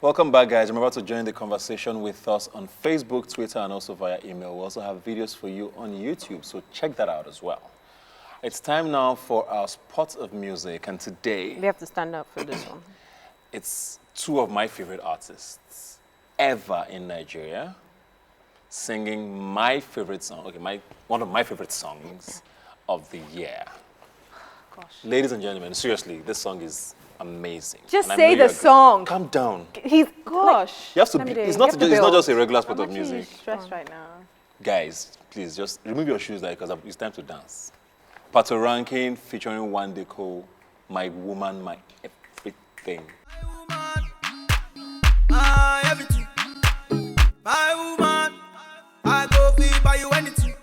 Welcome back, guys. Remember to join the conversation with us on Facebook, Twitter, and also via email. We also have videos for you on YouTube, so check that out as well. It's time now for our spot of music, and today... We have to stand up for this one. It's two of my favorite artists ever in Nigeria singing my favorite song, one of my favorite songs of the year. Gosh. Ladies and gentlemen, seriously, this song is amazing. Just say the song. Calm down. Gosh. You have to. It's not just a regular spot of music. I'm stressed right now. Guys, please just remove your shoes, because it's time to dance. Pato Rankin featuring One Day Cole, My Woman, My Everything. My everything. My woman, I go feel by you anything.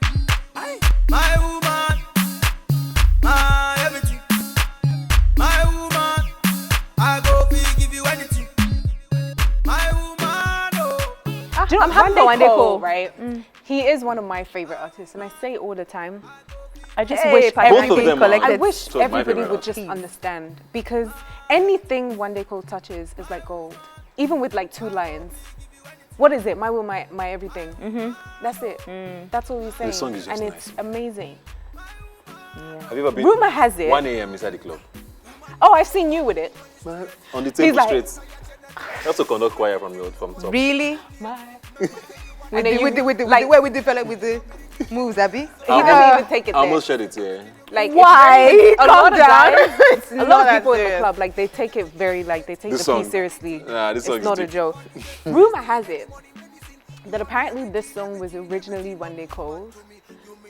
My woman, my everything. My woman, I go feel give you anything. My woman, oh. I'm happy for One Day Cole, right? He is one of my favorite artists, and I say it all the time. I just wish everybody favorite would just understand, because anything One Day Cole touches is like gold. Even with like 2 lines. What is it? My will, my everything. That's it. That's all he's saying. The song is just and nice. It's amazing. Yeah. Have you ever been? Rumor has it. 1 a.m. inside the club. Oh, I've seen you with it. On the table like- straight. You have to conduct choir from top. Really? With the fella with the moves, Abby? He doesn't even take it I there. almost shared it here. Like, Why? a lot of Calm down. guys, It's a not lot of that people in the serious. club, like they take it very, like they take This the song- piece seriously. Nah, this song It's is not a deep. joke. Rumor has it that apparently this song was originally One Day Cole's,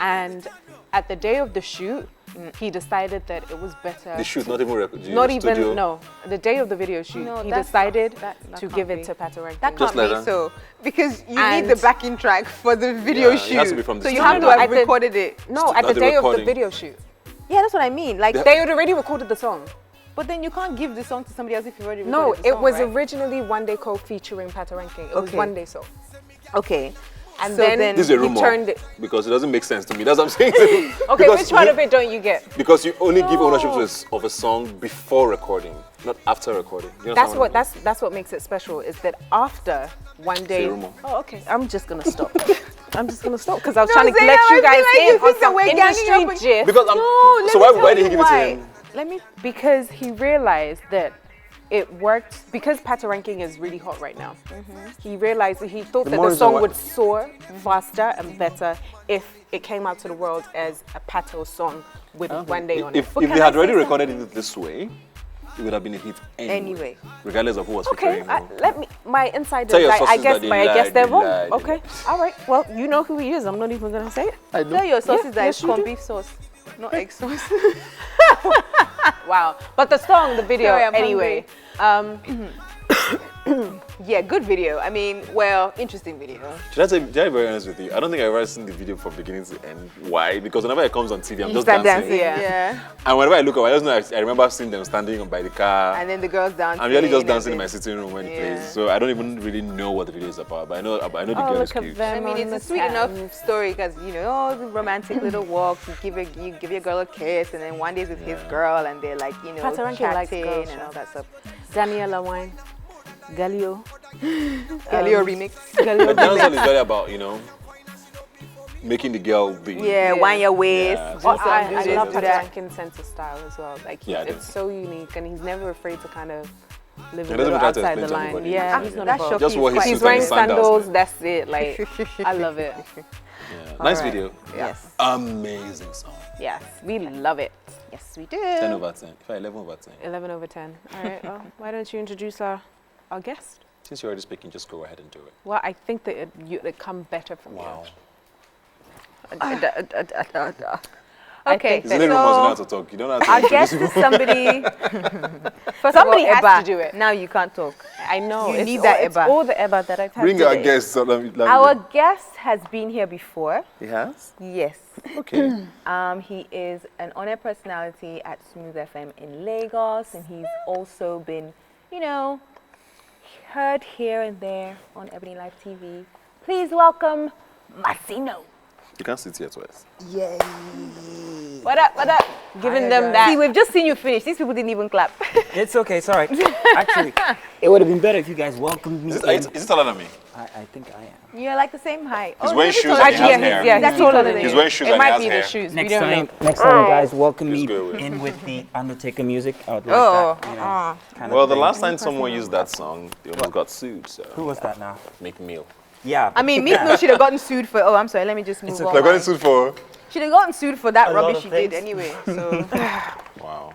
and at the day of the shoot, he decided that it was better. The shoot, not even record. Not even, studio. no. The day of the video shoot, No, he that's decided that to can't give be. it to Pato Rankin. That Just can't like be that. so. Because you And- need the backing track for the video Yeah, it shoot. has to be from the so you studio. have to No, have at the- recorded it. No, at Not the the day of the recording. video shoot. Yeah, that's what I mean. Like, They had already recorded the song. but then you can't give the song to somebody else if you've already No, recorded the it song, was right? originally One Day Cole featuring Pato Rankin. It was Okay. One Day song. Okay. And So then, This is a he rumor. turned it. Because it doesn't make sense to me. That's what I'm saying. Okay, Because which part you- of it don't you get? Because you only give ownership of a song before recording, not after recording. You understand That's what makes it special, is that after One Day. a rumor. Oh, okay. I'm just gonna stop. I'm just gonna stop because I was No, trying to Zainab, let you I feel guys like you in on think that some we're ganging industry up on- gist. Because I'm. No, So let me why tell did he you give it to why. him? Because he realized that it worked, because Pato Ranking is really hot right now. He realized that he thought that more the reason song why- would soar faster and better if it came out to the world as a Pato song with One Day on it. If they had already recorded it this way, it would have been a hit anyway. Regardless of who was Okay, featuring. my insiders, Tell your I sources guess, that they but I guess lied, they're they wrong. lied, they Okay, lied. all right. Well, you know who he is. I'm not even gonna say it. I know. Tell your sources that yes, it's you corned do. beef sauce, not egg sauce. Wow. But the song, the video, Sorry, I'm anyway. Yeah, good video. I mean, well, interesting video. Should I be very honest with you? I don't think I've ever seen the video from beginning to end. Why? Because whenever it comes on TV, I'm You just start dancing. dancing. Yeah. And whenever I look up, I just know I remember seeing them standing by the car. And then the girls dancing. I'm really just and dancing in then- my sitting room when it Yeah. plays. So I don't even really know what the video is about. But I know the Oh, girl is look at cute. them. I mean, on it's the a sweet enough stand. story because, you know, all the romantic little walks. You give your girl a kiss, and then one day's with his girl, and they're like, you know, Pato Rankin likes chatting girls, and yeah. all that stuff. Daniela Wine. Galio. Galileo remix. Galio But dancehall is very about, making the girl be. Yeah, wind your waist. Yeah. do Oh, some, I do this, love do Pato that. Rankin's sense of style as well. Like, Yeah, I it's do. so unique, and he's never afraid to kind of live He a doesn't little try to outside explain the to line. anybody. Yeah, Ah, he's not that's above. shocking. Just wore his He's suit and wearing his sandals. sandals, that's it. Like, I love it. Yeah. Nice right. video. Yes. Amazing song. Yes, we love it. Yes, we do. 10 over 10. If I 11 over 10. 11 over 10. All right, well, why don't you introduce our guest? Since you're already speaking, just go ahead and do it. Well, I think that it come better from Wow. Okay, It's only rumors, you don't have to talk. You don't have to our guest introduce is somebody. First Somebody of all, has Eba, to do it. Now you can't talk. I know. You it's need all, that it's Eba. all the Eba that I've had Bring today. our guest. So let me Our guest has been here before. He has? Yes. Okay. He is an on-air personality at Smooth FM in Lagos, and he's also been, heard here and there on EbonyLifetv. Please welcome Mazino. You can't sit here twice. Yay. What up? What up? Giving them that. See, we've just seen you finish. These people didn't even clap. It's okay, it's all right. Actually, it would have been better if you guys welcomed me. Is it taller than me? I think I am. You're like the same height. He's wearing maybe shoes taller and he than has you. hair. Yeah, He's he's taller than He's you. wearing shoes It and he might has be the hair. shoes. Next we don't time, know. next time you guys welcome me Just go with it. in with the Undertaker music. I would like Oh, that. You know, kind of Well, the thing. last time someone used that song, they almost got sued. So Who was that now? Make Meal. Yeah. I mean, Meek Mill should have gotten sued for. Oh, I'm sorry. Let me just move It's on. okay. They're getting sued for. Should have gotten sued for that A lot rubbish of she did things. anyway. So Wow.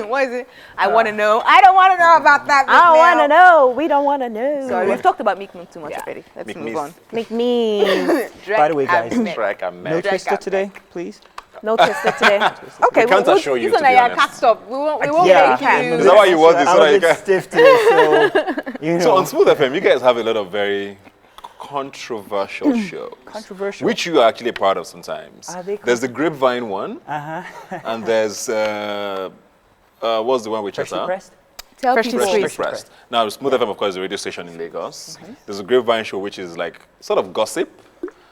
what is it? I want to know. I don't want to know about that. I don't want to know. We don't want to know. Sorry, we've talked about Meek Mill too much already. Let's Meek move Mill. on. Make me. By the way, guys, Track and no match. twister today, please. No twister today. Okay, We can't assure you, to be honest. Cast up. We won't Yeah. make you. Is that why you want this? So I'm that a you bit can. stiff today, so you know. So on Smooth FM, you guys have a lot of very controversial shows. Controversial. Which you are actually proud of sometimes. Are they There's the Grapevine one, and there's what's the one with Freshly Cheta? pressed. Tell Freshly people. squeezed. Freshly Pressed. Now, Smooth FM, of course, is a radio station in Lagos. There's a Grapevine show, which is like sort of gossip,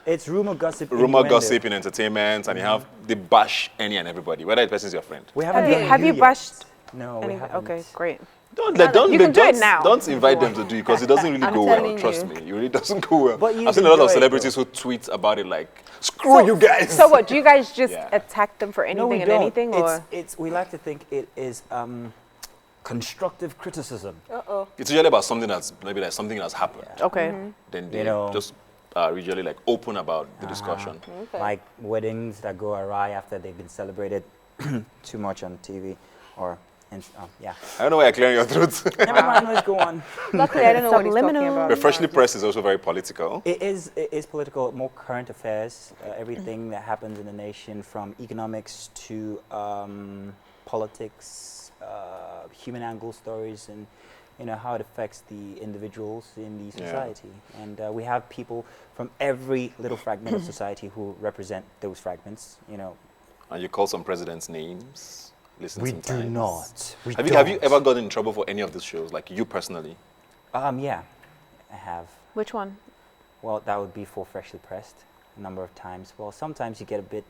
It's rumor gossip. rumor innuendo. gossip in entertainment, and you have they bash any and everybody, whether the person's your friend. We haven't Have you, done have you yet. bashed? No, we Any, haven't. okay, great. Don't You can do it don't, now. don't invite them to do it because it doesn't really I'm go well. telling Trust you. me, it really doesn't go well. But you I've seen a lot of enjoy it, celebrities who tweet about it like, "Screw you guys." So what? Do you guys just Yeah. attack them for No, we anything and don't. anything, or It's we like to think it is constructive criticism. It's usually about something that's maybe like something that's happened. okay? Then they You know. just are usually like open about the discussion. Like weddings that go awry after they've been celebrated too much on TV, or yeah. I don't know why you're clearing your throat. Never mind, let's go on. Luckily, I don't know what he's talking Subliminal. about. But Freshly Pressed is also very political. It is political, more current affairs, everything that happens in the nation, from economics to politics, human angle stories, and you know how it affects the individuals in the society. And we have people from every little fragment of society who represent those fragments. You know, And you call some presidents' names. Listen we sometimes. do not. We Have you don't. ever gotten in trouble for any of these shows, like you personally? Yeah, I have. Which one? Well, that would be for Freshly Pressed a number of times. Well, sometimes you get a bit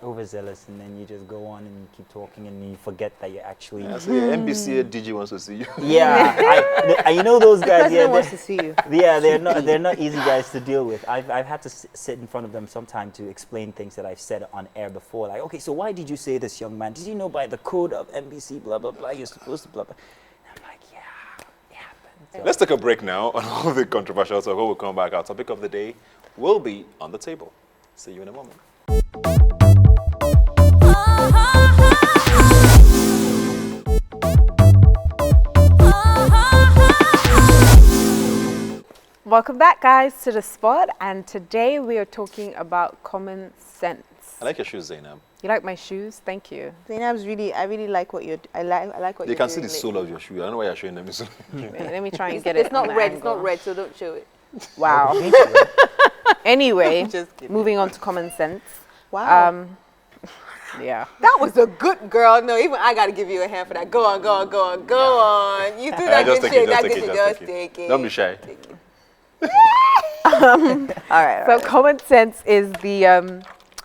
overzealous and then you just go on and you keep talking and you forget that you're actually... Yeah, so yeah, NBC DG wants to see you. Yeah, you know those guys, President wants yeah, to see you. yeah, they're not easy guys to deal with. I've had to sit in front of them sometime to explain things that I've said on air before. Like, okay, so why did you say this, young man? Did you know by the code of NBC, blah, blah, blah, you're supposed to blah, blah. And I'm like, yeah, it happened. So- Let's take a break now on all the controversial stuff. When we come back, our topic of the day will be on the table. See you in a moment. Welcome back, guys, to the spot, and today we are talking about common sense. I like your shoes, Zainab. You like my shoes? Thank you. Zainab's I really like what you're. I like what You you're can see doing the sole of your shoe. I don't know why you're showing them. Wait, let me try and It's, get it. it's not on the red. It's angle. not red, so don't show it. Wow. Anyway, Just kidding. moving on to common sense. Wow. Yeah. That was a good girl. No, even I gotta give you a hand for that. Go on, go on, go on, go on. You do that Just good take shit. it, just That take good it, shit. just Just take take it. Don't be shy. All right. So common sense is the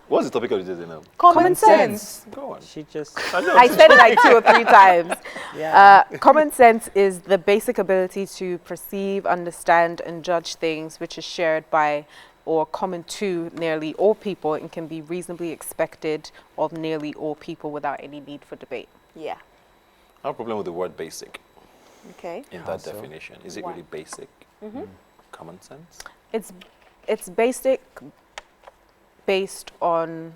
What's the topic of the day, Zainab? common sense. Go on. She just, I said it like 2 or 3 times. yeah. Common sense is the basic ability to perceive, understand, and judge things which is shared by or common to nearly all people and can be reasonably expected of nearly all people without any need for debate. Yeah. I have a problem with the word basic Okay. in How that so? definition. Is it Why? really basic? Common sense? It's basic based on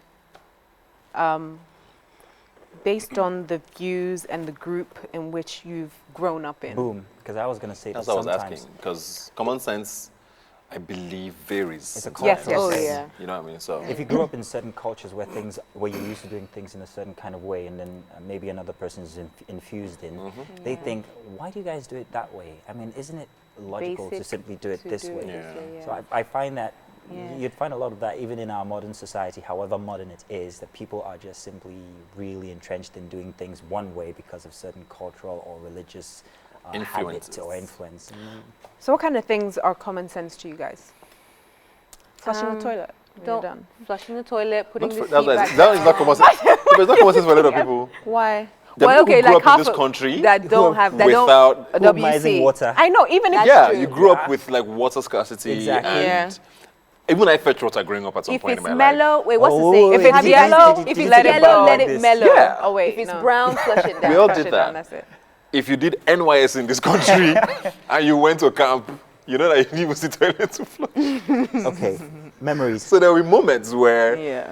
the views and the group in which you've grown up in. Boom. Because I was going to say That's that what I was sometimes. asking. Because common sense, I believe, varies. It's a sometimes. Yes, yes, Oh yes. yeah. You know what I mean? So If you grew up in certain cultures where you're used to doing things in a certain kind of way, and then maybe another person is infused in, they think, why do you guys do it that way? I mean, isn't it logical to Basic simply do it to this do it way? this way, So I find that Yeah. you'd find a lot of that even in our modern society, however modern it is, that people are just simply really entrenched in doing things one way because of certain cultural or religious habit Influences. or influence. So what kind of things are common sense to you guys? Flushing the toilet. Don't done. flushing the toilet, putting the seat That back is down. not common sense. It's not common sense for a lot of people. Why? The Well, people okay, who grew like up in half this of country that don't have that without don't Minimizing WC. water. I know, even if yeah, true. you grew up Yeah. with like water scarcity Exactly. and even I fetched water growing up at some If point it's in my life. mellow, wait, what's Oh, the saying? wait, If it's did you guys- yellow, did you- if did it's you yellow, go let like it this? mellow. Yeah. Oh wait, If it's no. brown, flush it down. We all Flush did it down, that. that's it. If you did NYS in this country and you went to camp, you know that you need to toilet to flush. Okay, memories. So there will be moments where Yeah.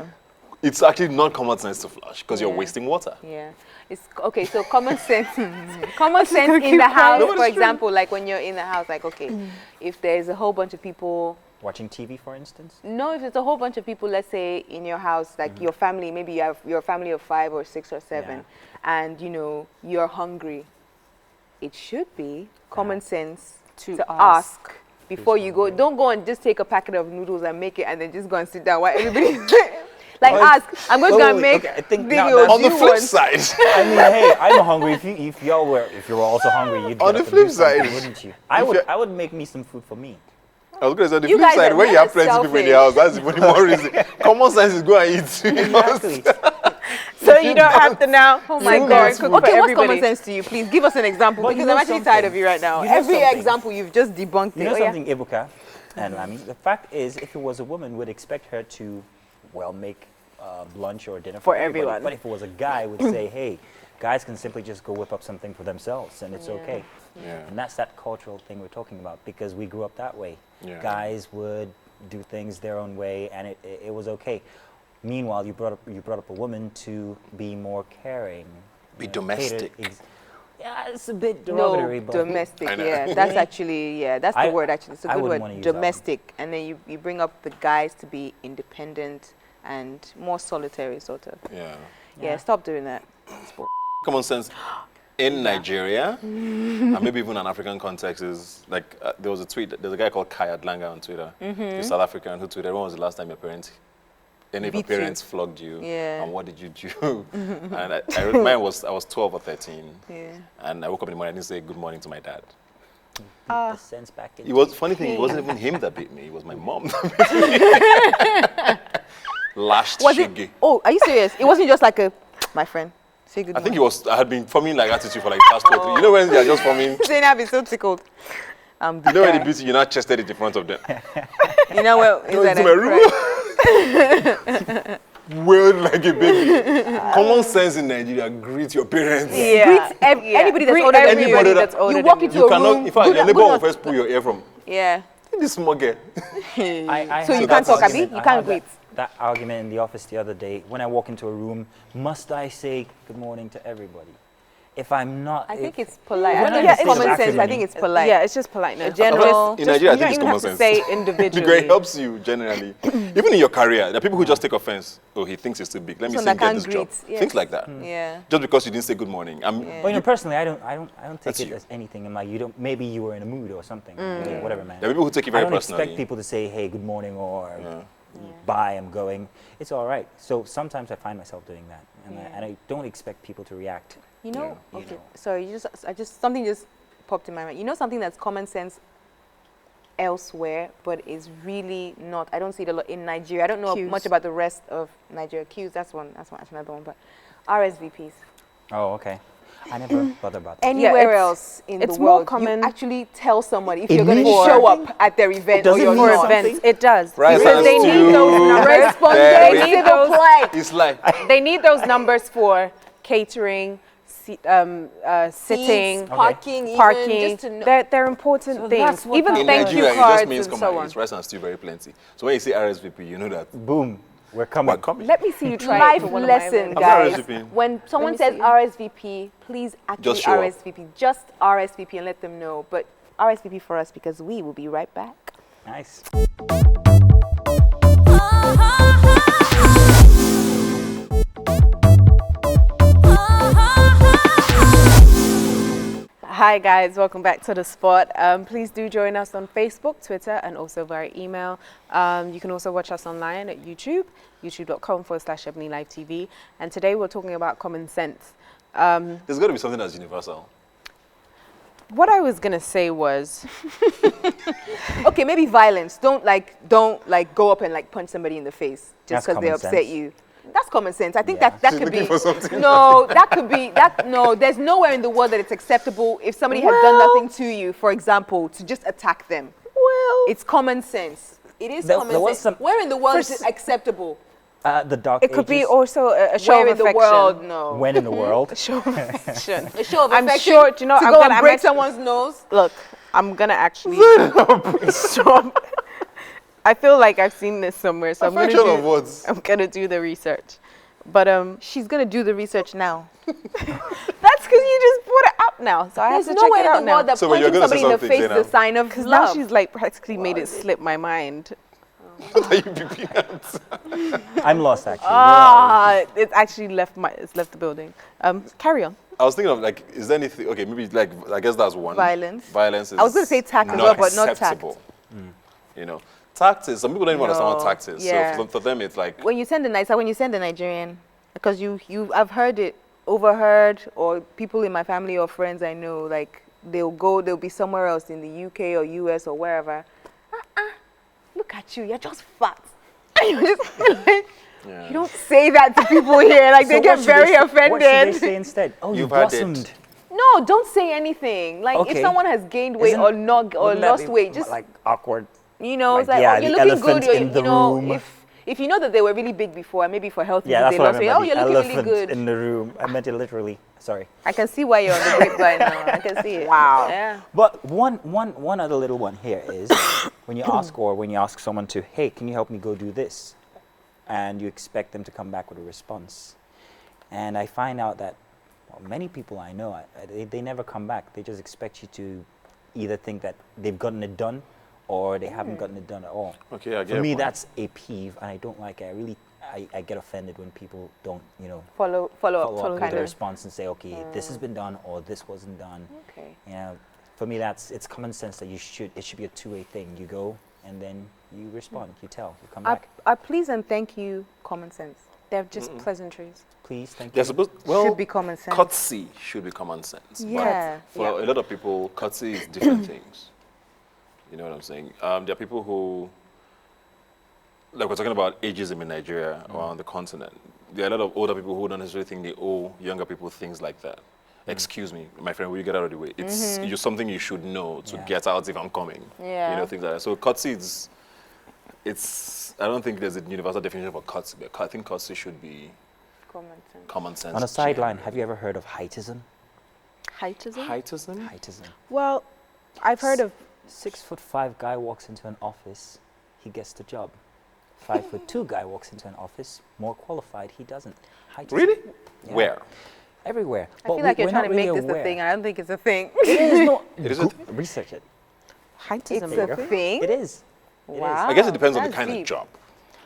it's actually not common sense to flush because you're Yeah. wasting water. Yeah. It's okay, so common sense common sense in the house, No, but for it's true. example, like when you're in the house, like okay, if there's a whole bunch of people Watching TV, for instance. no, if there's a whole bunch of people, let's say in your house, like your family, maybe you have your family of 5 or 6 or 7, and you know, you're hungry, it should be common sense To to ask. ask before you go. Don't go and just take a packet of noodles and make it and then just go and sit down while everybody like Oh, ask, I'm just gonna make okay, I think now videos. that's- On the you flip want- side, I mean, hey, I'm hungry. If you were also hungry, you'd On get the up and do flip side, something, wouldn't you? if I would make me some food for me. I was going to say, on the You flip guys side, are when you have very plenty of people in the selfish. house, that's the only more reason. Common sense is go and eat. You know? Exactly. So you don't have to now. Oh my sit there God. and cook Okay, for what's everybody. common sense to you? Please give us an example But you because know I'm actually something. tired of you right now. You know Every something. example you've just debunked You it. know Oh, yeah. something, Ebuka and Lami? The fact is, if it was a woman, we'd expect her to, well, make lunch or dinner For everybody. everyone. But if it was a guy, would say, hey, guys can simply just go whip up something for themselves, and it's okay. Yeah. And that's that cultural thing we're talking about, because we grew up that way. Yeah. Guys would do things their own way, and it was okay. Meanwhile, you brought up a woman to be more caring, Be cater- domestic. yeah, it's a bit No, derogatory, but domestic, I know. yeah. That's actually, yeah, that's the I- word actually. It's a I good wouldn't wanna word. use that one. Domestic. And then you bring up the guys to be independent and more solitary, sort of. Yeah. Yeah, stop doing that. Common sense in Nigeria, and maybe even an African context, is like there was a tweet. There's a guy called Kayat Langa on Twitter. He's South African who tweeted, "When was the last time any of your Beat you. parents flogged you? Yeah. And what did you do?" And I was 12 or 13, Yeah. and I woke up in the morning. I didn't say good morning to my dad. the sense back in. It was funny thing. It wasn't even him that beat me. It was my mom. That beat me. Lashed Was shiggy. it? Oh, are you serious? It wasn't just like a, my friend, say good I think it morning. was. I had been forming like attitude for like the past 2 or 3. You know when they are just forming. Zainab is so tickled. You know when they beat you, you're not chested it in front of them. You know what? Go into my room. Wailed like a baby. Common sense in Nigeria, greet your parents. Yeah. Greet anybody that's Greet older than you. everybody that's older You than walk you. into You a cannot, room. in fact, good- your neighbor good will on- first pull your ear from. Yeah. This small girl. So I you had can't that talk, Abi? argument- You I can't had greet. That argument in the office the other day. When I walk into a room, must I say good morning to everybody? If I'm not, I think if- it's polite. When I think I it's say common good sense. I afternoon, think it's polite. Yeah, it's just politeness. A general- In Nigeria, I you think don't it's even common have to sense. say Because individually. it helps you generally. Even in your career, there are people who just take offense. Oh, he thinks he's too big. Let me This see one him that get can't this job. greet, yes. Things like that. Yeah. Just because you didn't say good morning. Yeah. But you know, personally, I don't take That's it you. as anything. I'm like, you don't. Maybe you were in a mood or something. Like, whatever, man. There are people who take it I very don't personally. expect people to say, "Hey, good morning" or Yeah. "Bye, I'm going." It's all right. So sometimes I find myself doing that, and, Yeah. I don't expect people to react. You know, Yeah. okay. Sorry, something just popped in my mind. You know something that's common sense elsewhere, but is really not. I don't see it a lot in Nigeria. I don't know Queues. much about the rest of Nigeria. Queues, that's another one. But RSVPs. Oh, okay. I never thought about that. Anywhere it's- else in it's the more world, common- you actually tell somebody if It you're going to means show something? up at their event Does or it you're mean not. something? Events, it does. Rice Because and they stew. need those numbers. Responding Very- They need civil those- plight. It's like, They need those numbers for catering, sitting, Parking, even, parking. just to know. They're important So things. that's what Even in thank Nigeria, you it cards just means and come so on. on. It's rice and stew very plenty. So when you say RSVP, you know that. Boom, we're coming. We're coming. Let me see you try it Life for one of my lesson, events. I'm guys. RSVP. When someone me says see. RSVP, please actually Just show up. RSVP. Just RSVP and let them know. But RSVP for us because we will be right back. Nice. Hi guys, welcome back to The Spot. Please do join us on Facebook, Twitter, and also via email. You can also watch us online at YouTube, youtube.com/EbonyLifeTV. And today we're talking about common sense. There's got to be something that's universal. What I was gonna say was, Okay, maybe violence. Don't go up and like punch somebody in the face just That's because they common upset sense. you. That's common sense. I think Yeah. that She's could looking be. for something. No, that could be that. No, there's nowhere in the world that it's acceptable if somebody has done Well- nothing to you, for example, to just attack them. well, It's common sense. It is There- common there was sense. some- Where in the world is First- it acceptable? The dark it could be ages. also a show Where of in the affection. world? No. When in the world? A show of affection. A show of I'm affection sure. Do you know? to I'm go gonna and break actually- someone's nose. Look, I'm gonna actually. Stop. I feel like I've seen this somewhere, so Affection of what? I'm gonna do the research. But She's gonna do the research now. that's because you just brought it up now, so I have There's to check nowhere it out in the world now. that So when you're punching gonna say somebody in the something, face is a Zainab. sign of Because now love. she's like practically made it slip my mind. What are you peeping at? I'm lost actually. It's actually it's left the building. Carry on. I was thinking of like, is there anything? Okay, maybe like I guess that's one. Violence. Violence is. I was gonna say tact as well, but not tact. acceptable. You know, tact is. Some people don't even understand what No, tact is. yeah. So for them, it's like. When you send when you send a Nigerian, because I've heard it, overheard, or people in my family or friends I know, like they'll be somewhere else in the UK or US or wherever. Look at you, you're just fat. You're just like, Yeah. you don't say that to people here, like they So get what should very What should they offended. say instead? Oh, you You've had it. blossomed. No, don't say anything. Like if Okay. someone has gained weight Isn't- or not or wouldn't that lost be weight, just like awkward. you know, it's like, like, yeah, oh, you're the looking good. elephant in the You know, room. if you know that they were really big before, and maybe for health Yeah, reasons that's they what I lost weight. meant. Oh, by you're the looking really elephant good. in the room. I meant it literally. Sorry. I can see why you're on the grapevine now. I can see it. Wow. Yeah. But one other little one here is when you ask someone to, hey, can you help me go do this? And you expect them to come back with a response. And I find out that many people I know, they never come back. They just expect you to either think that they've gotten it done or they haven't gotten it done at all. Okay, I get For your me, point. that's a peeve, and I don't like it. I get offended when people don't, Follow follow up up with kind a of. response and say, okay, this has been done or this wasn't done. Okay. For me, it's common sense that it should be a two-way thing. You go and then you respond, you tell, you come back. I please and thank you common sense. They're just pleasantries. Please, thank They're you. supposed. Well, Should be common sense. courtesy should be common sense. Yeah. But for a lot of people, courtesy is different things. You know what I'm saying? There are people who, like we're talking about ageism in Nigeria or on the continent. There are a lot of older people who don't necessarily think they owe younger people things like that. Excuse me, my friend, will you get out of the way? It's just something you should know to Yeah. get out if I'm coming. Yeah. You know, things like that. So courtesy I don't think there's a universal definition for courtesy, but I think courtesy should be Common sense. common sense. On a sideline, have you ever heard of heightism? Heightism? Heightism? Heightism. Well, I've heard of 6'5" guy walks into an office, he gets the job. 5'2" guy walks into an office, more qualified, he doesn't. Heightism. Really? Yeah. Where? Everywhere. I feel like you're trying to make this a aware. thing. I don't think it's a thing. It is not. It isn't? Research it. heightism. It's a thing. It is. Wow. I guess it depends on the That's kind deep. of job.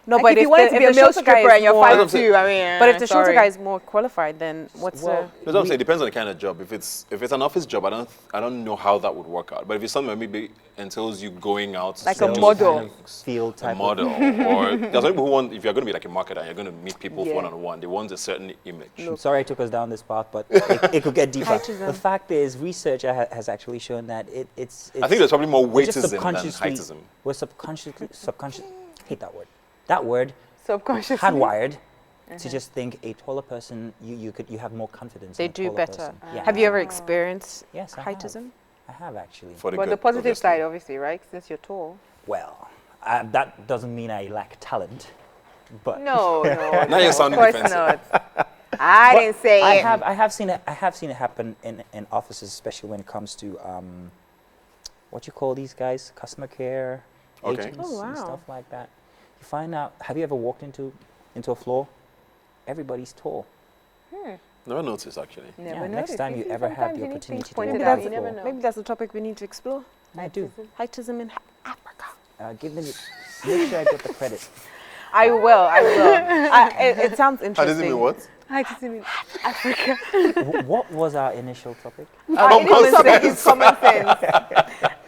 No, Like but if you wanted to be a milk stripper and you're That's what I'm 5'2", saying. I mean. But if the shorter sorry. guy is more qualified, then what's Well, That's what I'm saying. It depends on the kind of job. If it's an office job, I don't know how that would work out. But if it's something that maybe entails you going out Like to a do model. things, Field a type. model, or there's some people who want, if you're going to be like a marketer, you're going to meet people Yeah. one-on-one. They want a certain image. I'm sorry I took us down this path, but it could get deeper. Heightism. The fact is, research has actually shown that it's I think there's probably more we're just weightism than subconsciously- heightism. We're hate that word. That word, Subconsciously. hardwired to just think a taller person, you have more confidence. they in a do taller better? person. Yeah. Have you ever experienced Yes, I have. heightism? I have actually. For But good, the positive obviously. side, obviously, right? Since you're tall. Well, that doesn't mean I lack talent, but No, no. Now you're sounding of course defensive. not. I But didn't say I it. have seen it happen in offices, especially when it comes to what you call these guys, customer care Okay. agents Oh, and wow. stuff like that. You find out. Have you ever walked into a floor? Everybody's tall. Never noticed, actually. Never Yeah, next noticed. time you ever have Sometimes the you need opportunity things to pointed walk out. on You the never floor. know. Maybe that's a topic we need to explore. I do. Heightism in Africa. Make sure I get the credit. I will. It sounds How interesting. does it mean what? I just mean Africa. What was our initial topic? Common topic is common sense.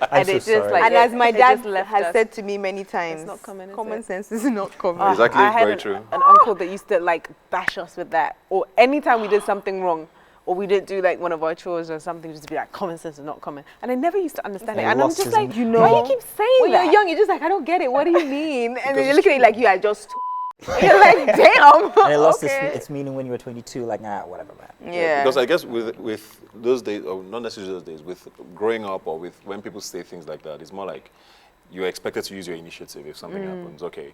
I'm And so it just sorry. like- And as my It dad just left has us. said to me many times, not common, is common it? sense is not common. Exactly, I had very true. an uncle that used to like bash us with that, or anytime we did something wrong, or we didn't do like one of our chores or something, just be like common sense is not common. And I never used to understand it. And And I'm just like, lost You know, why you keep saying when that? you're young, you're just like, I don't get it. What do you mean? And then you're it's looking at it like you are just. You're like, damn. And it lost okay. its meaning when you were 22. Like, nah, whatever, man. Yeah. Because I guess with those days, or not necessarily those days, with growing up or with when people say things like that, it's more like you're expected to use your initiative if something happens. Okay,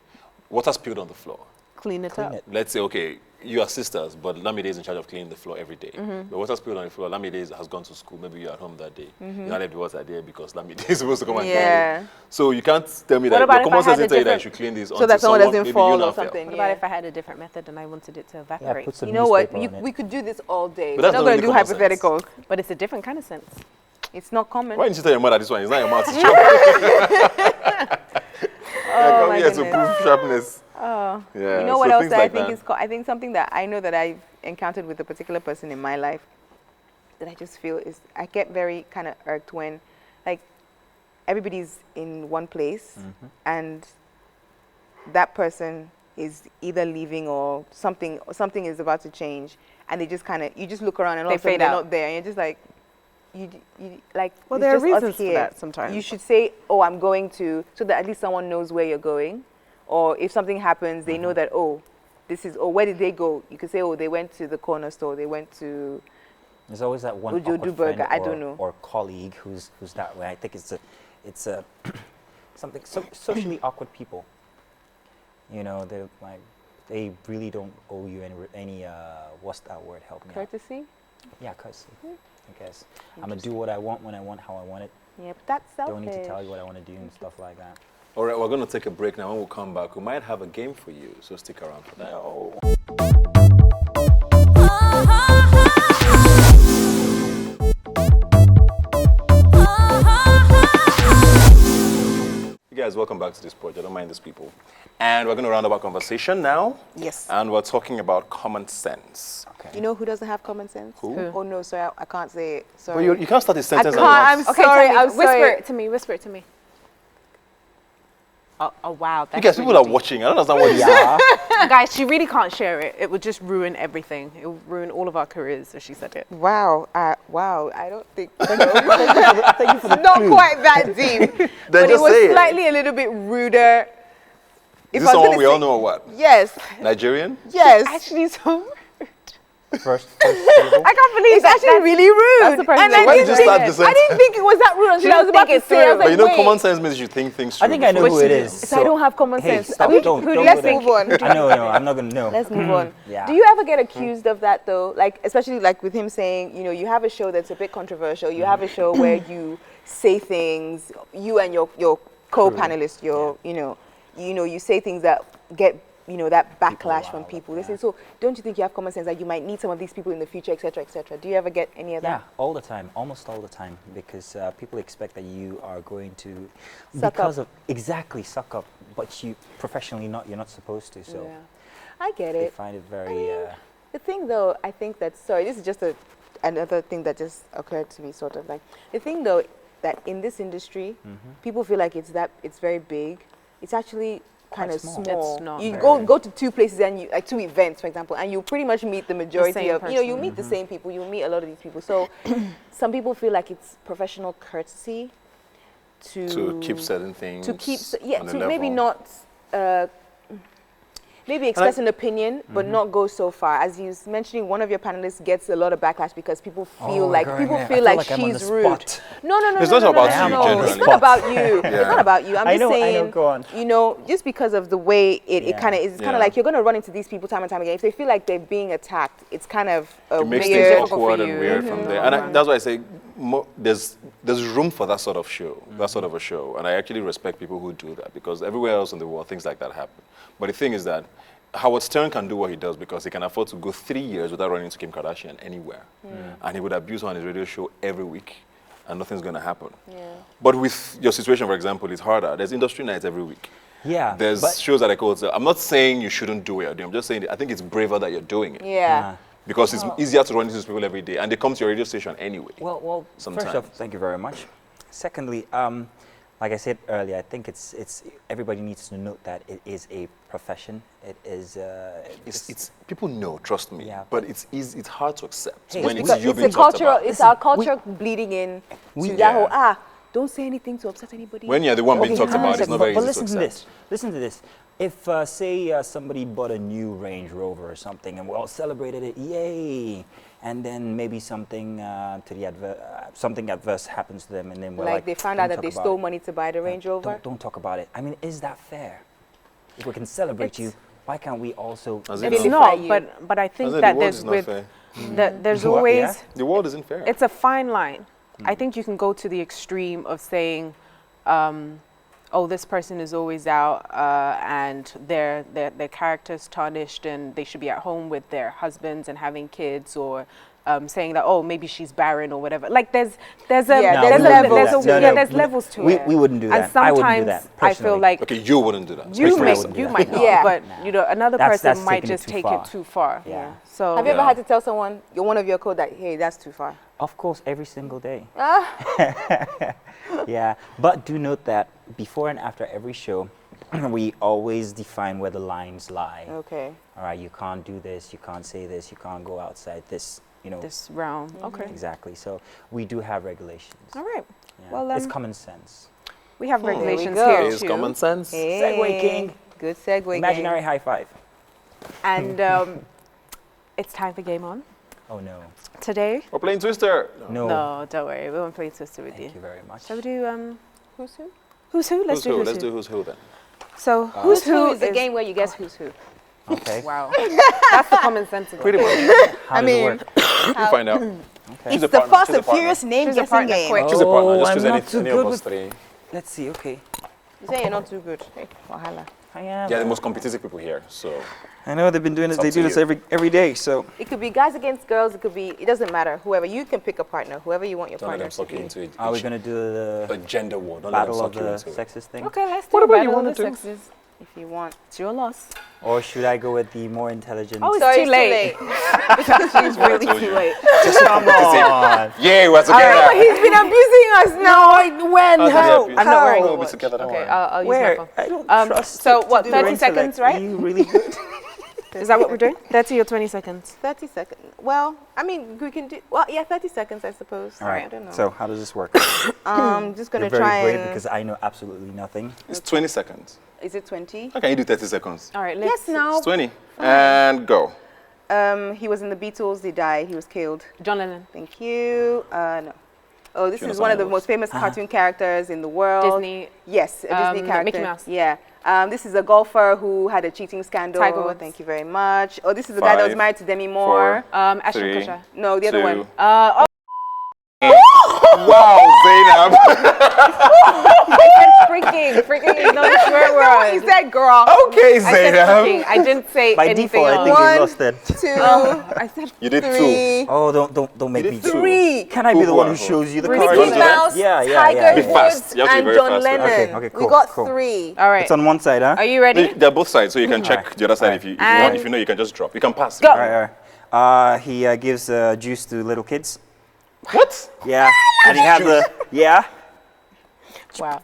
water spilled on the floor. Clean it Clean up. it. Let's say, okay, you are sisters, but Lamide is in charge of cleaning the floor every day. But water spilled on the floor, Lamide has gone to school, maybe you're at home that day. You can't leave the water there because Lamide is supposed to come and clean Yeah. it. So you can't tell me What that about your if common I sense had a didn't tell you that you different- should clean this so until that someone doesn't maybe fall you or now fell. something. What about if I had a different method and I wanted it to Yeah, evaporate? put some You know what? newspaper on it. We could do this all day. But We're that's not not going to really do common sense. hypotheticals. But it's a different kind of sense. It's not common. Why didn't you tell your mother this one? It's not your mouth. Oh, my Come here to goodness. prove sharpness. Oh. Yeah, You know what so else things that like I think that. is I think something that I know that I've encountered with a particular person in my life that I just feel is I get very kind of irked when like everybody's in one place and that person is either leaving or something is about to change and they just kind of you just look around and all They of a sudden fade they're out. not there and you're just like you like Well, it's there are just us reasons for here. that sometimes. You should say, oh, I'm going to, so that at least someone knows where you're going. Or if something happens, they know that, oh, this is, oh, where did they go? You could say, oh, they went to the corner store, they went to, There's always that one Ojo awkward Burger, friend I don't know. or colleague who's that way. I think it's a something socially awkward people. You know, they're like they really don't owe you any what's that word? Help me out. courtesy. Yeah, courtesy. I guess I'm gonna do what I want when I want, how I want it. Yeah, but that's selfish. Don't need to tell you what I want to do and stuff like that. All right, we're going to take a break now. When we come back, we might have a game for you, so stick around for that. You guys, welcome back to this project. I don't mind these people. And we're going to round up our conversation now. Yes. And we're talking about common sense. Okay. You know who doesn't have common sense? Who? Who? Oh, no, sorry, I can't say it. But Sorry. you can't start a sentence can't, and I'm not- sorry, I'm whisper sorry. it to me, whisper it to me. Oh wow. You That's guys, really people are deep. watching. I don't understand what you Yeah. Guys, she really can't share it. It would just ruin everything. It would ruin all of our careers if she said it. Wow, wow, I don't think Thank you for the not clue. quite that deep. But it just was say it. slightly a little bit ruder. Is If this I was someone gonna we all say- know or what? Yes, Nigerian? yes. Actually, so First syllable. I can't believe It's that. actually really rude. that's the person and that I Why did didn't you start think- the I didn't think it was that rude until I was about to say. I was But like, you know, wait. common sense means you think things through. I think I know before who you it say is. them. So I don't have common Hey, sense. stop, We- don't let's go there. move on. I know, I'm not gonna know. Let's move on. Yeah. Do you ever get accused of that though? Like, especially like with him saying, you know, you have a show that's a bit controversial. You have a show where you say things, you and your co-panelists, you say things that get, that backlash from riled people. up, They say, yeah. so don't you think you have common sense that you might need some of these people in the future, etc., etc.? Do you ever get any of Yeah, that? all the time, almost all the time, because people expect that you are going to, Suck because up. of exactly suck up, but you professionally you're not supposed to. So Yeah, I get they it. find it very. The thing though, I think that, sorry, this is just another thing that just occurred to me, sort of like, the thing though, that in this industry, people feel like it's very big. It's actually kind Quite of small. small. It's not You very. go to two places and you, like 2 events, for example, and you pretty much meet the majority same of, you person. meet the same people, you meet a lot of these people. So some people feel like it's professional courtesy To keep certain things. to keep on a to maybe level. not maybe express an opinion but not go so far. As you was mentioning, one of your panelists gets a lot of backlash because people feel like girl, people yeah. feel I feel like like I'm on she's the rude. spot. No, It's no, not about you, no. generally. It's not about you. It's Yeah. not about you. I'm I just know, saying, go on. just because of the way it Yeah. kind of is, it's kind Yeah. of like you're going to run into these people time and time again. If they feel like they're being attacked, it's kind of a It makes weird. things difficult awkward for and you. weird from there. And that's why I say there's room for that sort of show, that sort of a show. And I actually respect people who do that because everywhere else in the world, things like that happen. But the thing is that Howard Stern can do what he does because he can afford to go 3 years without running into Kim Kardashian anywhere. And he would abuse her on his radio show every week and nothing's going to happen. Yeah. But with your situation, for example, it's harder. There's industry nights every week. Yeah, There's but- shows that I call it. I'm not saying you shouldn't do what you're doing. I'm just saying that I think it's braver that you're doing it. Yeah. Because it's easier to run into these people every day, and they come to your radio station anyway. Well, Sometimes. first off, thank you very much. Secondly, like I said earlier, I think it's everybody needs to note that it is a profession. It is. It's people know, trust me. Yeah, but it's easy. It's hard to accept Hey, when it's it's you It's being a talked cultural. about. It's our culture bleeding in we- to that whole Yeah. don't say anything to upset anybody. When you're the one being Okay, talked hang on a about, it's second, not very but easy listen to to accept. this. Listen to this. If say somebody bought a new Range Rover or something, and we all celebrated it, yay! And then maybe something something adverse happens to them, and then we're like, they found out "Don't that they talk about stole it." money to buy the Range Rover. Don't talk about it. I mean, is that fair? If we can celebrate you, why can't we also? As if It's no. not, you. but I think As if that the world there's is not with fair. there's What, always yeah? The world isn't fair. it's a fine line. I think you can go to the extreme of saying, oh, this person is always out and their character's tarnished and they should be at home with their husbands and having kids, or saying that, oh, maybe she's barren or whatever. Like there's Yeah, No, there's we wouldn't do levels that. to No, it. there's levels to we, it. we wouldn't do that. And I wouldn't do sometimes that. I feel personally. like Okay, you wouldn't do that. you Speak for may, yourself. you might not, Yeah. but you know, another That's person might taking it just too take far. it too far. Yeah. So Have you ever Yeah. had to tell someone, you're one of your code, that, hey, that's too far? Of course, every single day. Ah. Yeah, but do note that before and after every show, we always define where the lines lie. Okay. All right, you can't do this, you can't say this, you can't go outside this, you know. this round. Okay. Exactly. So we do have regulations. All right. Yeah. Well, it's common sense. we have There we regulations go. here It's too. common sense. Hey. Segway king. Good segue. Imaginary high five. And it's time for Game On. Oh no. Today, We're playing Twister. No. no, don't worry, we won't play Twister with Thank you very much. Shall we do Who's who? who's who? Let's Who's who? do Let's do who's who then. So Who's who is a game where you guess who's who. Okay. Wow, that's the common sense. of it. Pretty much. How does it work? You find out. Okay. Choose a It's the partner, Fast choose a and partner. Furious name Choose a guessing partner, game. quick. Choose a partner. Just I'm choose not too any good of us with- three. Let's see. Okay. You say you're not too good. Hey, wahala. I am. Yeah, the most competitive people here. So I know they've been doing this. It's up They to do this you. every day. So It could be guys against girls. It could be, it doesn't matter. Whoever. You can pick a partner. Whoever you want your don't let partner them to suck you be. into it. are we gonna do a the gender war? Don't let them battle of suck you the into it. sexist thing, Okay, let's do Whatever you Battle wanna of the do. Sexes. If you want. It's your loss. or should I go with the more intelligent? Oh, it's Sorry, too late. It's really told too you. late. Come on. Yeah, we're No, together. he's been abusing us now. When? How? How? I'm not wearing a We'll be watch. together. Don't Okay, worry. I'll use my Where? phone. I don't trust. so it to what, do 30 your seconds, intellect. right? Are you really good? Is that what we're doing? 30 or 20 seconds? 30 seconds. Well, I mean, we can do, well, yeah, 30 seconds, I suppose. All right. I don't know. So how does this work? just going You're to very try brave and, because I know absolutely nothing. It's 20 seconds. is it 20? How can you do 30 seconds? All right, let's Yes, no. It's 20. And go. He was in the Beatles. He died. He was killed. John Lennon. Thank you. No. Oh, this Fiona is one of the Sanders. most famous cartoon characters in the world. Disney. Yes, a Disney character. Mickey Mouse. Yeah. This is a golfer who had a cheating scandal. Tiger Woods. Thank you very much. Oh, this is the guy that was 5, married to Demi Moore. 4, Ashton 3, Kutcher. No, the other 2. one. Wow, Zainab. Freaking is not a swear word. He said girl. Okay, I said Zainab. freaking. I didn't say By anything default, I think else. you One. lost it. 2, I said You did 2. 3. Oh, don't make You me did do. 3. Can I be the Who one who are- shows you the Mickey cards? Mickey Mouse, Yeah, yeah, Tiger yeah. Be fast. Woods, You have to be and very John fast with it. Lennon. Okay, We cool, got cool. 3. all right. It's on one side, huh? Are you ready? They're both sides, so you can check Alright. the other side Alright. if you And- want. If you know, you can just drop. You can pass. Go. All right, all right. He gives juice to little kids. What? Yeah. And he has a yeah. Wow.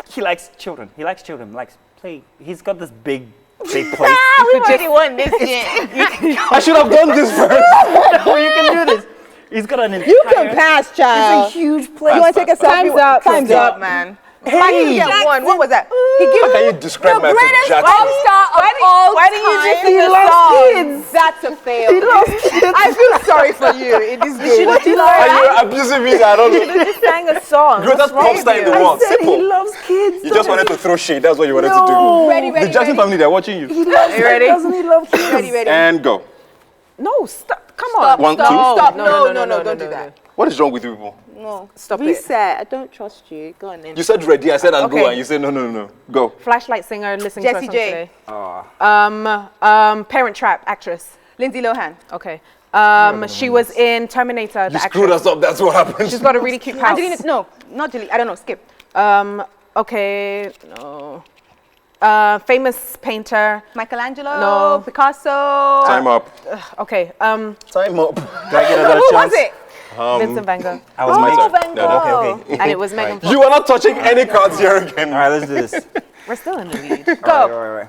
He likes children. He likes children. Likes play. He's got this big place. We've already won this game. I should have done this first. No, you can do this. He's got an entire. You can pass, child. It's a huge place. You want to take a selfie? Time's up. Time's up, man. Why did you get Jackson. one? What was that? He How gives can you describe Michael Jackson? pop star of all why didn't you time. just sing He the loves song? kids. That's a fail. He loves kids. I feel sorry for you in this game. Are you abusing me? I don't know. just sang a song. Greatest pop star in the world. He Simple. loves kids. You just wanted to throw shade. That's what you wanted to do. Ready, The Jackson family, they're watching you. He loves You ready? Doesn't he love kids? Ready, ready. And go. No, stop. Come Stop, on. 1, 2. stop. No, No, don't do that. What is wrong with you people? No. Stop it. Reset. I don't trust you. Go on then. You said ready. I said and go, Okay. and you said no. Go. Flashlight singer, listening to Jessie us J. today. Parent Trap actress. Lindsay Lohan. Okay. She was in Terminator. You The screwed actress. us up. That's what happened. She's got a really cute house. Angelina. No, not Julie. I don't know. Skip. Okay. No. Famous painter. Michelangelo. No. Picasso. Time up. Okay. Time up. Do I get another Who chance? was it? Vincent Van Gogh. I was my turn. Van No, no. Gogh. Okay. And it was Megan Fox. You are not touching any cards here again. All right, let's do this. We're still in the lead. Go. All right.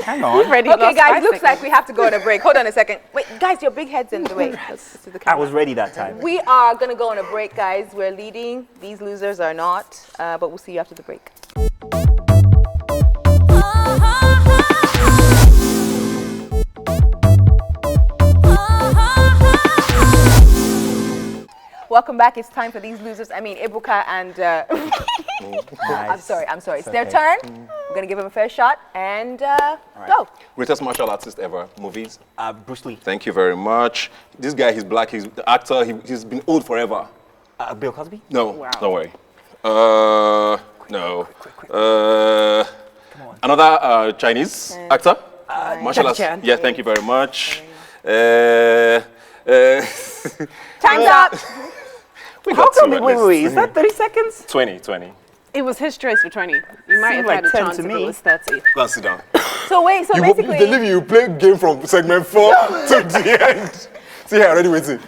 Hang on. Ready? Okay, Lost guys, 5 looks like seconds. we have to go on a break. Hold on a second. Wait, guys, your big head's in the way. This is the I camera. was ready that time. We are going to go on a break, guys. We're leading. These losers are not. But we'll see you after the break. Welcome back. It's time for these losers. I mean, Ebuka and... Nice. I'm sorry. It's It's their okay. turn. We're going to give them a fair shot. And go. Greatest martial artist ever. Movies. Bruce Lee. Thank you very much. This guy, he's black. He's the actor. He's been old forever. Bill Cosby. No, don't worry. No. Come on. Another Chinese actor. Martial arts. Jackie Chan. Yeah, thank you very much. Time's up. We How got come? two at Wait, least. wait. Is that 30 seconds? 20. It was his choice for 20. You might have like had a 10 chance to if me. it was 30. Go and sit down. So wait, so basically... They leave you play game from segment 4 to the end. See here, already waiting.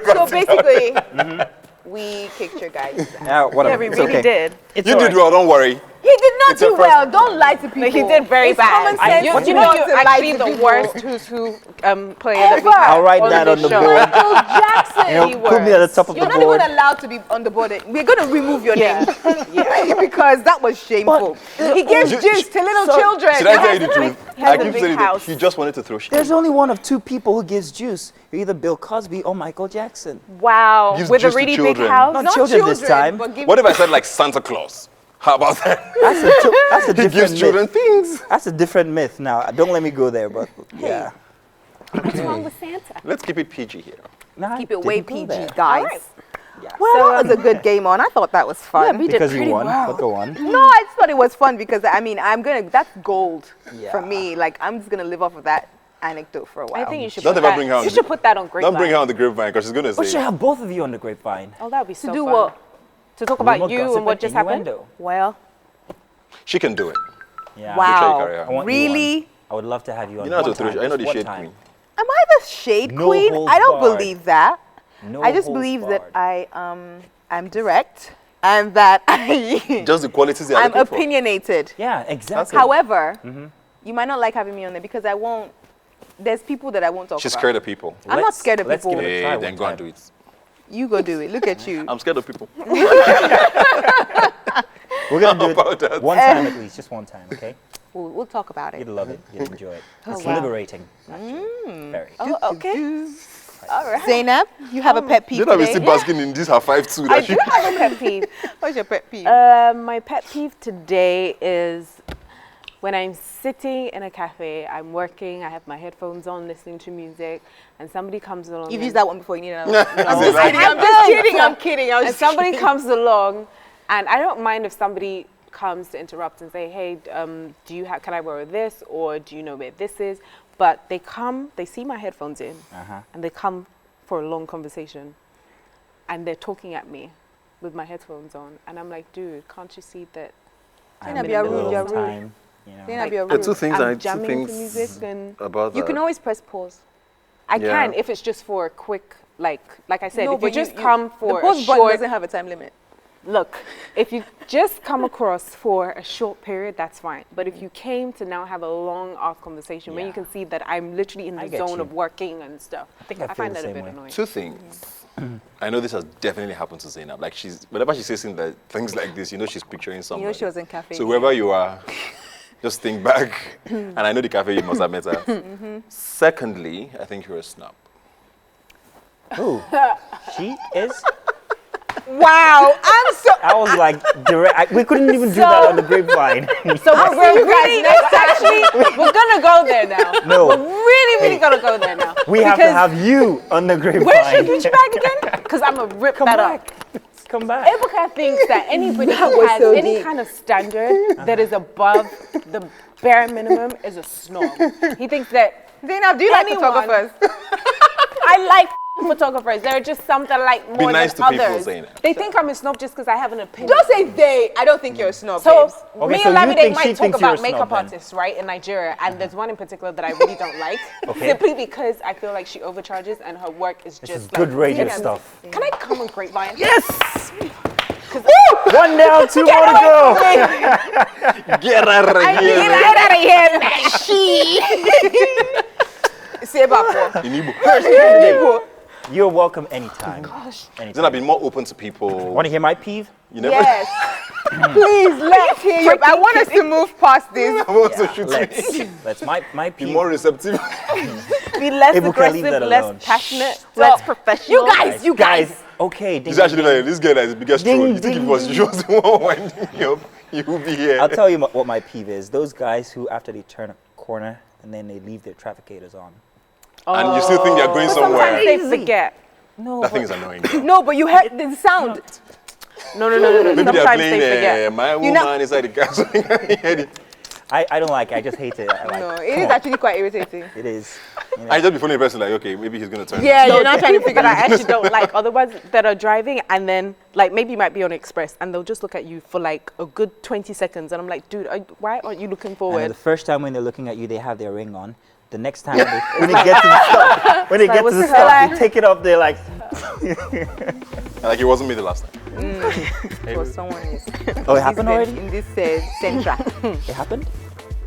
So basically, we kicked your guys. Whatever. Yeah, we It's really okay. did. It's You all did right. well, don't worry. He did not It's your do first- well. Don't lie to people. No, he did very It's bad. common sense You to know not you're to lie actually to the people. worst who player that we Ever. have. I'll write on that this on the show. board. Michael Jackson. You know, put me at the top of You're the not board. even allowed to be on the board. We're going to remove your Yeah. name. Because that was shameful. He gives juice to little children. Should I tell you the truth? He has I a keep big saying that house. he just wanted to throw shit. There's only one of two people who gives juice. You're either Bill Cosby or Michael Jackson. Wow. Gives With a juice to really big children. house. Not children this time. But give What if I said like Santa Claus? How about that? That's a He different gives children myth. things. That's a different myth. Now, don't let me go there, but yeah. What's wrong with Santa? Let's keep it PG here. Nah, I keep it way didn't go PG, there. guys. Alright. Yeah. Well, that was a good game on. I thought that was fun. we did Because you pretty won, well. but go on. No, I just thought it was fun because that's gold Yeah. for me. Like I'm just gonna live off of that anecdote for a while. I think you should Don't put ever that. bring her on You the- should put that on Grapevine. Don't bring her on the grapevine because she's going to We should say, have both of you on the grapevine. Oh, that would be so to do fun. what? To talk about Rumor, you gossip, and what just happened. innuendo. Well, she can do it. Yeah. wow, carry on. I want you really? on. I would love to have you on. You know how to one throw time, shit. I know the just one shade time. queen. Am I the shade No queen? holds I don't barred. believe that. No I just holds believe barred. that I'm direct and that Just the qualities they are I'm looking for. opinionated. Yeah, exactly. However, you might not like having me on there because I won't. There's people that I won't talk She's about. scared of people. I'm not scared of let's people. give it a Hey, try then one go and time. do it. You go do it. Look at you. I'm scared of people. We're gonna do about it that? one time at least, just one time, okay? We'll talk about it. You'd love it. You'd enjoy it. It's wow. liberating, actually. Very. Oh, okay. All right. Zainab, you have a pet peeve You know, we today. still basking in this her 5'2". I That do she, have a pet peeve. What's your pet peeve? My pet peeve today is when I'm sitting in a cafe, I'm working, I have my headphones on, listening to music, and somebody comes along. You've and- used that one before. You need another. I'm I'm just just kidding. I'm just kidding. I'm kidding. I was And somebody comes along, and I don't mind if somebody comes to interrupt and say, "Hey, do you have? Can I borrow this? Or do you know where this is?" But they come, they see my headphones in, and they come for a long conversation, and they're talking at me with my headphones on, and I'm like, "Dude, can't you see that?" Zainab, in you're the middle rude. of You're rude. Time, you know. Zainab, you're the rude. two things I'm I two jamming to things music, and about You that. can always press pause. I Yeah. can if it's just for a quick, like I said, No, if you but just come the for a pause button short. doesn't have a time limit. Look, if you just come across for a short period, that's fine. But if you came to now have a long off conversation where you Yeah. can see that I'm literally in I the get zone you. of working and stuff, I think I feel find the that a same bit way. annoying. Two things. I know this has definitely happened to Zainab. Like whenever she says things like this, you know she's picturing something. You know she was in cafe. So wherever you are, just think back. And I know the cafe you must have met her. Secondly, I think you're a snob. Who? She is? Wow, I'm so. I was like, direct. We couldn't even do that on the grapevine. So we're really actually we're gonna go there now. No. We're really gonna go there now. We have to Because have you on the grapevine. Where's your Gucci bag again? Because I'm gonna rip Come that back. up. Come back. Ebuka thinks that anybody That who was has so any deep. kind of standard that is above the bare minimum is a snob. He thinks that Zainab, do you like Anyone. photographers? I like photographers. There are just some that like more Be nice than to people, others. Zainab. They think I'm a snob just because I have an opinion. Don't say they. I don't think you're a snob, So babes. Okay, me so and you Lamide think she might talk thinks you're a about snob makeup then? artists, right, in Nigeria, and there's one in particular that I really don't like, Okay. simply because I feel like she overcharges and her work is This just is good like, radio Zainab, stuff. Can I come on Grapevine? Yes! 1 down, 2 more to go. Get out of here. Get man. out of here, man. Say about In Igbo. You're welcome anytime. Then I've been more open to people. Want to hear my peeve? You never. Yes. Please, let's hear you. I want us to move past this. I want to shoot me. Let's. My Be peeve. more receptive. Be less Ebuka, leave aggressive, that less alone. passionate, less professional. You guys. Okay. Ding, He's actually ding, like, this girl that is the biggest Ding, troll. You think if ding, it was she was the one winding you up, you would be here. I'll tell you what my peeve is. Those guys who, after they turn a corner and then they leave their trafficators on. And you still think they're going Sometimes somewhere. they forget. No, That thing is annoying. No, but you heard the sound. no. Maybe they're Sometimes playing they forget. My Woman inside the car. So you heard it. I don't like it. I just hate it. I like, No, come it is on. actually quite irritating. It is. You know. I just be following the person like, okay, maybe he's going to turn. Yeah, No, you're not trying to figure that I out. actually don't like are the ones that are driving and then like maybe you might be on express and they'll just look at you for like a good 20 seconds and I'm like, dude, why aren't you looking And forward? the first time when they're looking at you, they have their ring on. The next time when they get to the stop, when they get to what's the the stop, hell? they take it up. They're like, Like it wasn't me the last time. For someone is. "Oh, it happened already? In this centra. It happened?"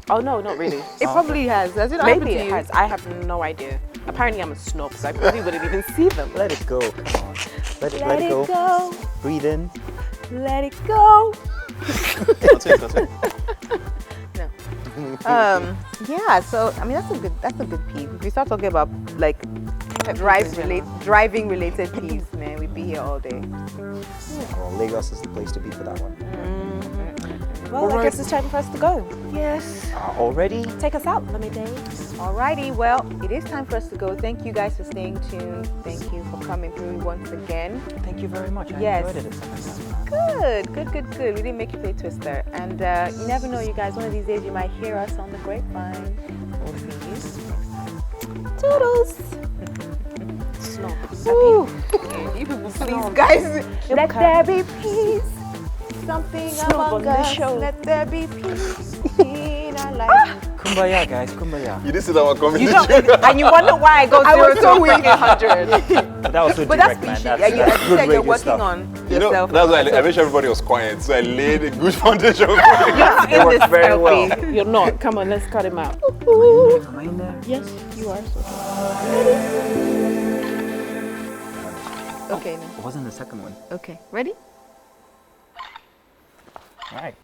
Oh no, not really. It probably has. Has it happened Maybe to it you? has. I have no idea. Apparently I'm a snob, so I probably wouldn't even see them. Let it go. Come on. Let it go. go. Breathe in. Let it go. That's it. Yeah, so I mean that's a good peeve. If we start talking about like driving related peeves, man, we'd be here all day. Well, Lagos is the place to be for that one. Well, I guess it's time for us to go. Yes. Already? Take us out, Lamide. Alrighty, well, it is time for us to go. Thank you guys for staying tuned. Thank you for coming through once again. Thank you very much. I Yes. enjoyed it. Good. We didn't make you play Twister. And you never know, you guys, one of these days you might hear us on the grapevine. We'll see you next time. Toodles. Snobs. Woo. You people, please, guys. Let there be peace. Something Snob among on the us. show. Let there be peace in our life. Kumbaya, guys. Kumbaya. You didn't see that one coming. You don't, and you wonder why I go I was so weak. 100. But that was so But direct, that's man. fishy. That's, Yeah, you that's said good you're radio working stuff. on You know, yourself. that's why I wish everybody was quiet. So I laid a good foundation. You're not in worked this very LP. well. You're not. Come on, let's cut him out. Am I in there? Yes, you are. Okay, It wasn't the second one. okay. Ready? All right.